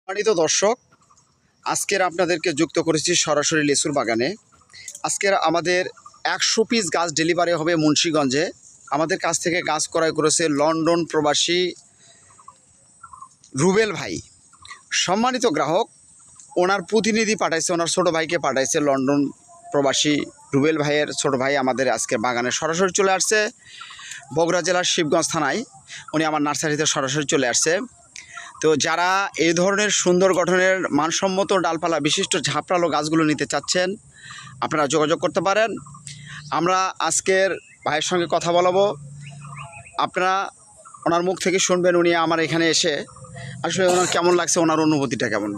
সম্মানিত দর্শক, আজকের আপনাদেরকে যুক্ত করেছি সরাসরি লিচুর বাগানে। আজকের আমাদের 100 পিস গাছ ডেলিভারি হবে মুন্সিগঞ্জে। আমাদের কাছ থেকে গাছ ক্রয় করেছে লন্ডন প্রবাসী রুবেল ভাই। সম্মানিত গ্রাহক, ওনার প্রতিনিধি পাঠাইছে, ওনার ছোটো ভাইকে পাঠাইছে লন্ডন প্রবাসী রুবেল ভাইয়ের ছোটো ভাই আমাদের আজকের বাগানে সরাসরি চলে আসছে। বগুড়া জেলার শিবগঞ্জ থানায় উনি আমার নার্সারিতে সরাসরি চলে আসছে। তো যারা এই ধরনের সুন্দর গঠনের মানসম্মত ডালপালা বিশিষ্ট ঝাপড়ালো গাছগুলো নিতে চাচ্ছেন, আপনারা যোগাযোগ করতে পারেন। আমরা আজকের ভাইয়ের সঙ্গে কথা বলাবো, আপনারা ওনার মুখ থেকে শুনবেন উনি আমার এখানে এসে আসলে ওনার কেমন লাগছে, ওনার অনুভূতিটা কেমন।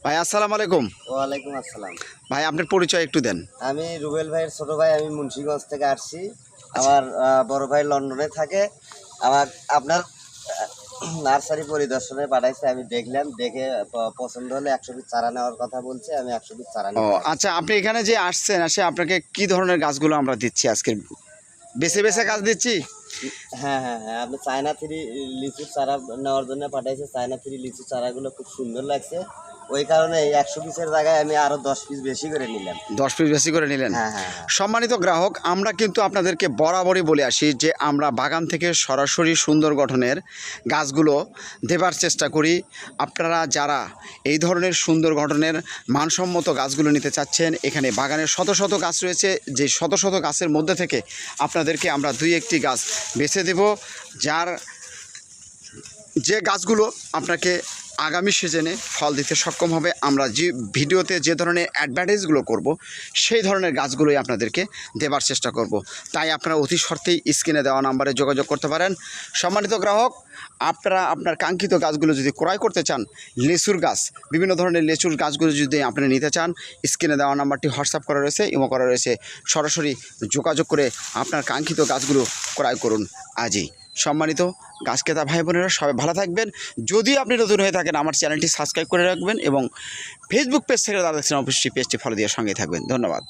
ভাই আসসালামু আলাইকুম। ওয়ালাইকুম আসসালাম। ভাই আপনার পরিচয় একটু দেন। আমি রুবেল ভাইয়ের ছোট ভাই, আমি মুন্সিগঞ্জ থেকে আসছি। আমার বড় ভাই লন্ডনে থাকে। আপনার নার্সারি পরিদর্শনে পাঠাইছে, আমি দেখলাম, দেখে পছন্দ হলে 100 পিস চারা নেওয়ার কথা বলছে। আমি 100 পিস চারা ও নেব। আচ্ছা, আপনি এখানে যে আসছেন, আসে আপনাকে কি ধরনের গাছগুলো আমরা দিচ্ছি আজকে? বেছে বেছে গাছ দিচ্ছি। হ্যাঁ, আপনি চায়না 3 লিচুর চারা নেওয়ার জন্য পাঠাইছে। চায়না 3 লিচুর চারাগুলো খুব সুন্দর লাগছে, ওই কারণে 100 পিসের জায়গায় আমি আরো 10 পিস বেশি করে নিলাম। 10 পিস বেশি করে নিলেন। হ্যাঁ। সম্মানিত গ্রাহক, আমরা কিন্তু আপনাদেরকে বরাবরই বলে আসি যে আমরা বাগান থেকে সরাসরি সুন্দর গঠনের গাছগুলো দেবার চেষ্টা করি। আপনারা যারা এই ধরনের সুন্দর গঠনের মানসম্মত গাছগুলো নিতে চাচ্ছেন, এখানে বাগানের শত শত গাছ রয়েছে। যে শত শত গাছের মধ্যে থেকে আপনাদেরকে আমরা 2-1টি গাছ বেছে দেব, যে গাছগুলো আপনাকে আগামী সিজনে ফল দিতে সক্ষম হবে। আমরা যে ভিডিওতে যে ধরনের অ্যাডভার্টাইজগুলো করব, সেই ধরনের গাছগুলোই আপনাদেরকে দেবার চেষ্টা করব। তাই আপনারা অতি সত্ত্বেই স্ক্রিনে দেওয়া নাম্বারে যোগাযোগ করতে পারেন। সম্মানিত গ্রাহক, আপনারা আপনার কাঙ্ক্ষিত গাছগুলো যদি ক্রয় করতে চান, লিচুর গাছ, বিভিন্ন ধরনের লিচুর গাছগুলো যদি আপনি নিতে চান, স্ক্রিনে দেওয়া নাম্বারটি হোয়াটসঅ্যাপ করা রয়েছে, ইমো করা রয়েছে। সরাসরি যোগাযোগ করে আপনার কাঙ্ক্ষিত গাছগুলো ক্রয় করুন আজই। সম্মানিত গাছ ক্রেতা ভাই বোনেরা, সবাই ভালো থাকবেন। যদি আপনি নতুন হয়ে থাকেন, আমার চ্যানেলটি সাবস্ক্রাইব করে রাখবেন এবং ফেসবুক পেজ থেকে যারা দেখছেন অবশ্যই পেজটি ফলো দিয়ে সঙ্গে থাকবেন। ধন্যবাদ।